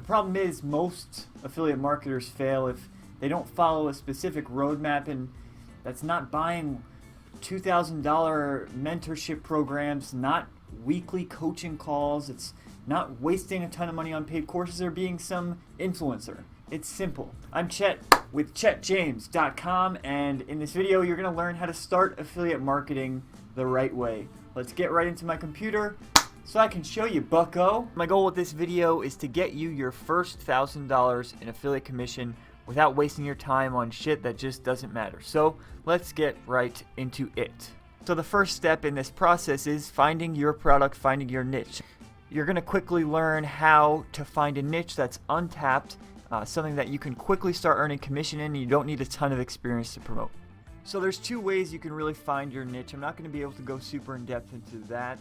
problem is most affiliate marketers fail if they don't follow a specific roadmap, and that's not buying $2,000 mentorship programs, not weekly coaching calls, it's not wasting a ton of money on paid courses or being some influencer. It's simple. I'm Chet with ChetJames.com, and in this video you're going to learn how to start affiliate marketing the right way. Let's get right into my computer so I can show you, bucko. My goal with this video is to get you your first $1,000 in affiliate commission without wasting your time on shit that just doesn't matter. So let's get right into it. So the first step in this process is finding your product, finding your niche. You're going to quickly learn how to find a niche that's untapped, something that you can quickly start earning commission in, and you don't need a ton of experience to promote. So there's two ways you can really find your niche. I'm not going to be able to go super in depth into that.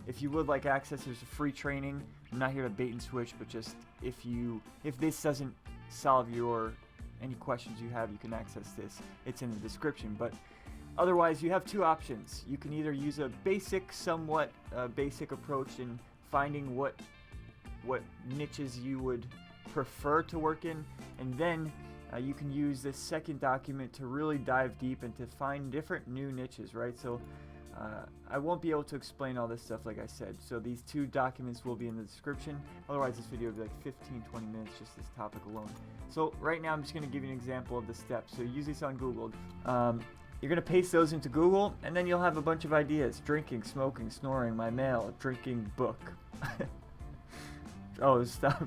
If you would like access, there's a free training. I'm not here to bait and switch, but just if this doesn't solve any questions you have, you can access this. It's in the description. But otherwise, you have two options. You can either use a somewhat basic approach in finding what niches you would prefer to work in, and then you can use this second document to really dive deep and to find different new niches, right? So I won't be able to explain all this stuff like I said, so these two documents will be in the description. Otherwise this video will be like 15-20 minutes, just this topic alone. So right now I'm just going to give you an example of the steps. So use this on Google. You're going to paste those into Google, and then you'll have a bunch of ideas. Drinking, smoking, snoring, my mail, drinking, book. Oh, stop.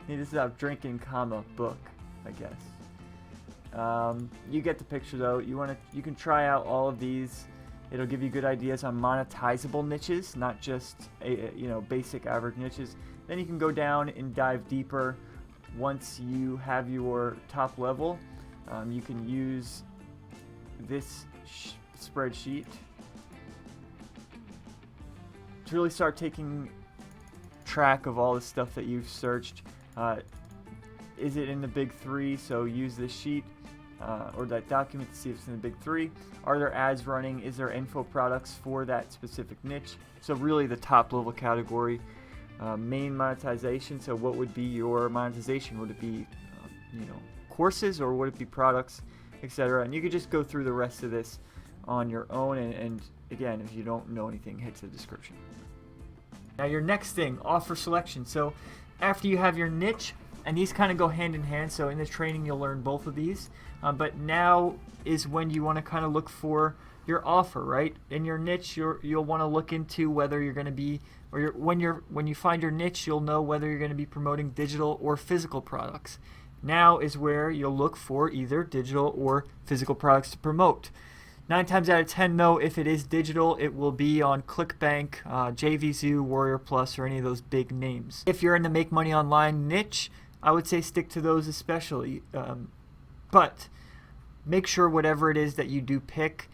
Need to stop drinking, comma, book, I guess. You get the picture though. You can try out all of these. It'll give you good ideas on monetizable niches, not just basic average niches. Then you can go down and dive deeper. Once you have your top level, you can use this spreadsheet to really start taking track of all the stuff that you've searched. Is it in the big three? So use this sheet or that document to see if it's in the big three. Are there ads running? Is there info products for that specific niche? So really the top level category. Main monetization, so what would be your monetization? Would it be courses, or would it be products, etc.? And you could just go through the rest of this on your own, and again, if you don't know anything, head to the description. Now your next thing, offer selection. So after you have your niche, and these kind of go hand in hand, so in the training you'll learn both of these, but now is when you want to kind of look for your offer, right? In your niche, you'll want to look into whether you're going to be, when you find your niche, you'll know whether you're going to be promoting digital or physical products. Now is where you'll look for either digital or physical products to promote. 9 times out of 10 though, if it is digital, it will be on ClickBank, JVZoo, Warrior Plus, or any of those big names. If you're in the make money online niche, I would say stick to those especially. But make sure whatever it is that you do pick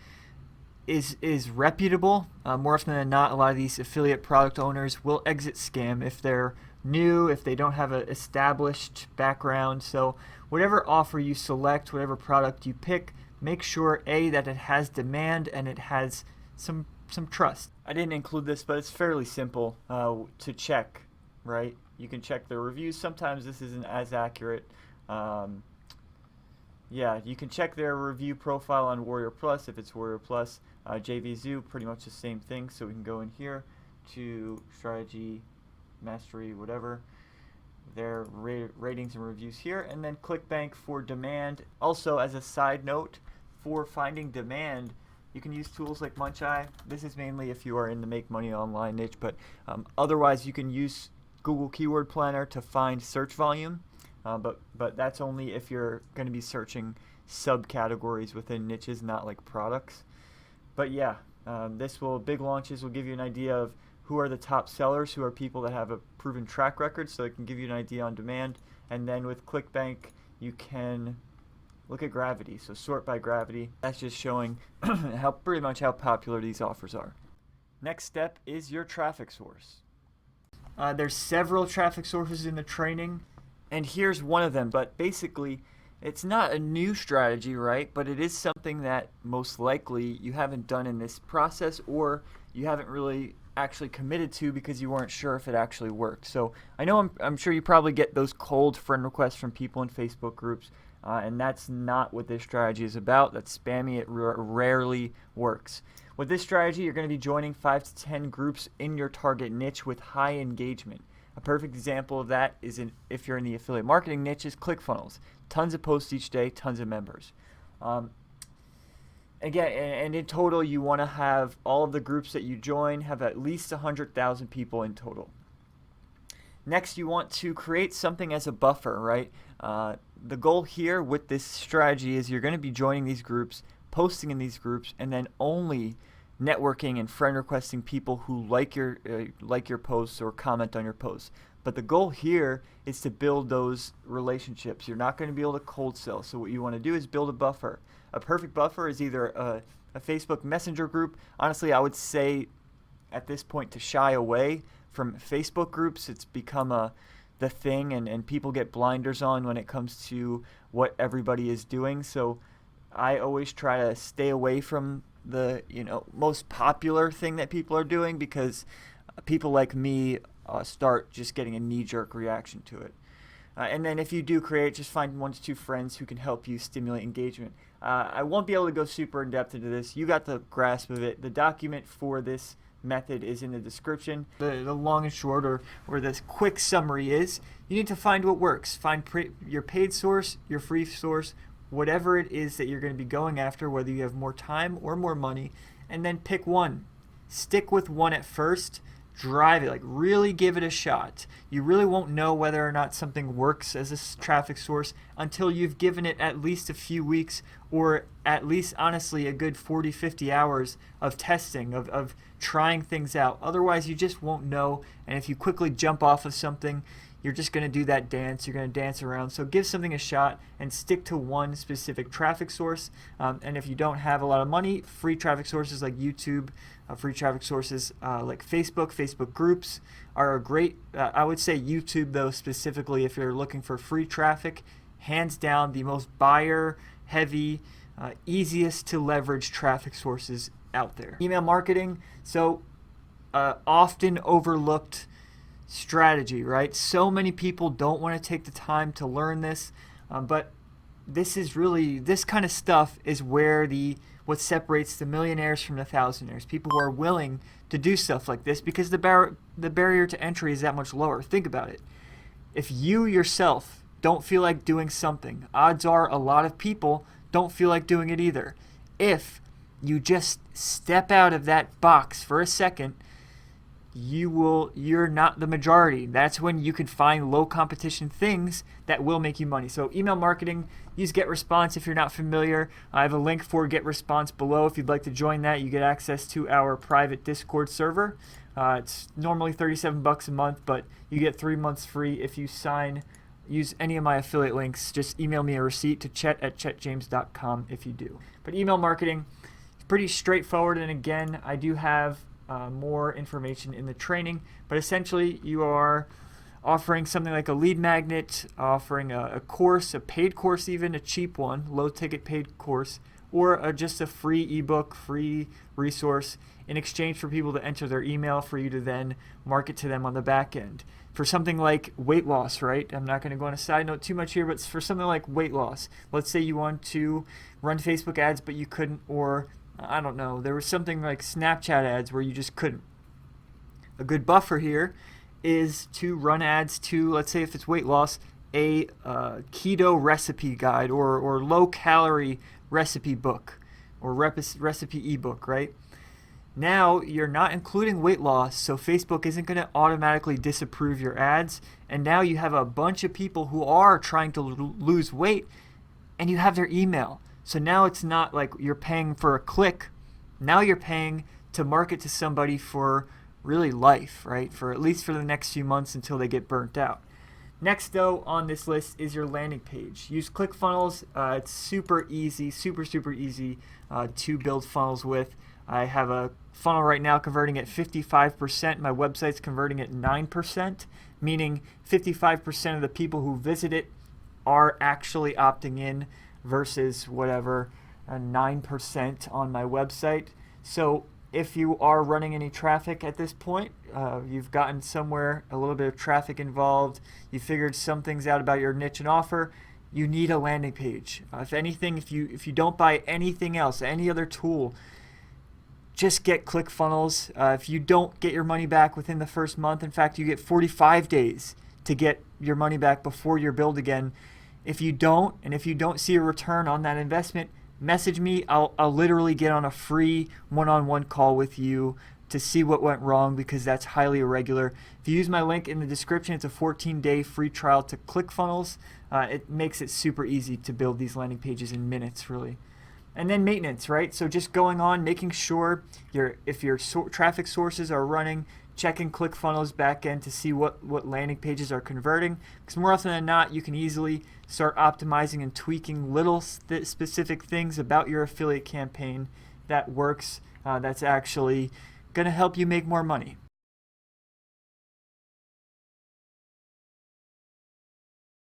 is reputable. More often than not, a lot of these affiliate product owners will exit scam if they're new, if they don't have an established background. So whatever offer you select, whatever product you pick, make sure that it has demand and it has some trust. I didn't include this, but it's fairly simple to check, right? You can check the reviews. Sometimes this isn't as accurate. Yeah, you can check their review profile on Warrior Plus if it's Warrior Plus. JVZoo, pretty much the same thing. So we can go in here to strategy, mastery, whatever. Their ratings and reviews here, and then ClickBank for demand. Also, as a side note, for finding demand, you can use tools like Muncheye. This is mainly if you are in the make money online niche, but otherwise you can use Google Keyword Planner to find search volume, but that's only if you're going to be searching subcategories within niches, not like products. But yeah, big launches will give you an idea of who are the top sellers, who are people that have a proven track record, so it can give you an idea on demand. And then with ClickBank, you can look at gravity, so sort by gravity. That's just showing pretty much how popular these offers are. Next step is your traffic source. There's several traffic sources in the training, and here's one of them. But basically, it's not a new strategy, right? But it is something that most likely you haven't done in this process, or you haven't really actually committed to because you weren't sure if it actually worked. So I know I'm sure you probably get those cold friend requests from people in Facebook groups, and that's not what this strategy is about. That's spammy. It rarely works. With this strategy, you're going to be joining 5 to 10 groups in your target niche with high engagement. A perfect example of that is if you're in the affiliate marketing niche is ClickFunnels. Tons of posts each day, tons of members. Again, and in total, you want to have all of the groups that you join have at least 100,000 people in total. Next, you want to create something as a buffer, right? The goal here with this strategy is you're going to be joining these groups, posting in these groups, and then only networking and friend requesting people who like your posts or comment on your posts. But the goal here is to build those relationships. You're not going to be able to cold sell. So what you want to do is build a buffer. A perfect buffer is either a Facebook Messenger group. Honestly, I would say at this point to shy away from Facebook groups. It's become the thing, and people get blinders on when it comes to what everybody is doing. So I always try to stay away from the most popular thing that people are doing, because people like me start just getting a knee-jerk reaction to it. And then if you do create, just find 1 to 2 friends who can help you stimulate engagement. I won't be able to go super in depth into this. You got the grasp of it. The document for this method is in the description. The long and short, or this quick summary is, you need to find what works. Find your paid source, your free source, whatever it is that you're going to be going after, whether you have more time or more money, and then pick one. Stick with one at first. Drive it, like really give it a shot. You really won't know whether or not something works as a traffic source until you've given it at least a few weeks, or at least honestly a good 40-50 hours of testing, of trying things out. Otherwise you just won't know, and if you quickly jump off of something, you're just going to do that dance. You're going to dance around. So give something a shot and stick to one specific traffic source. And if you don't have a lot of money, free traffic sources like YouTube, free traffic sources like Facebook groups are a great, I would say YouTube though specifically if you're looking for free traffic, hands down the most buyer heavy, easiest to leverage traffic sources out there. Email marketing, so often overlooked strategy, right? So many people don't want to take the time to learn this, but this kind of stuff is where what separates the millionaires from the thousandaires. People who are willing to do stuff like this because the barrier to entry is that much lower. Think about it. If you yourself don't feel like doing something, odds are a lot of people don't feel like doing it either. If you just step out of that box for a second, you're not the majority. That's when you can find low competition things that will make you money. So email marketing, use GetResponse if you're not familiar. I have a link for GetResponse below. If you'd like to join that, you get access to our private Discord server. It's normally $37 a month, but you get 3 months free if you use any of my affiliate links. Just email me a receipt to chet@chetjames.com if you do. But email marketing is pretty straightforward, and again, I do have more information in the training, but essentially you are offering something like a lead magnet, offering a course, a paid course, even a cheap one, low ticket paid course, or just a free ebook, free resource in exchange for people to enter their email for you to then market to them on the back end. For something like weight loss, right? I'm not going to go on a side note too much here, but for something like weight loss, let's say you want to run Facebook ads but you couldn't, or I don't know, there was something like Snapchat ads where you just couldn't. A good buffer here is to run ads to, let's say if it's weight loss, a keto recipe guide or low calorie recipe book or recipe ebook, right? Now you're not including weight loss, so Facebook isn't going to automatically disapprove your ads, and now you have a bunch of people who are trying to lose weight and you have their email. So now it's not like you're paying for a click. Now you're paying to market to somebody for really life, right? For at least for the next few months until they get burnt out. Next though on this list is your landing page. Use ClickFunnels. It's super easy, super easy to build funnels with. I have a funnel right now converting at 55%. My website's converting at 9%, meaning 55% of the people who visit it are actually opting in versus whatever 9% on my website. So if you are running any traffic at this point, you've gotten somewhere, a little bit of traffic involved, you figured some things out about your niche and offer, you need a landing page. If anything, if you don't buy anything else, any other tool, just get ClickFunnels. If you don't get your money back within the first month, in fact, you get 45 days to get your money back before you're billed again. If you don't, and if you don't see a return on that investment, message me. I'll literally get on a free one-on-one call with you to see what went wrong, because that's highly irregular. If you use my link in the description, it's a 14-day free trial to ClickFunnels. It makes it super easy to build these landing pages in minutes, really. And then maintenance, right? So just going on, making sure if your traffic sources are running, checking ClickFunnels backend to see what landing pages are converting. Because more often than not, you can easily start optimizing and tweaking little specific things about your affiliate campaign that works, that's actually going to help you make more money.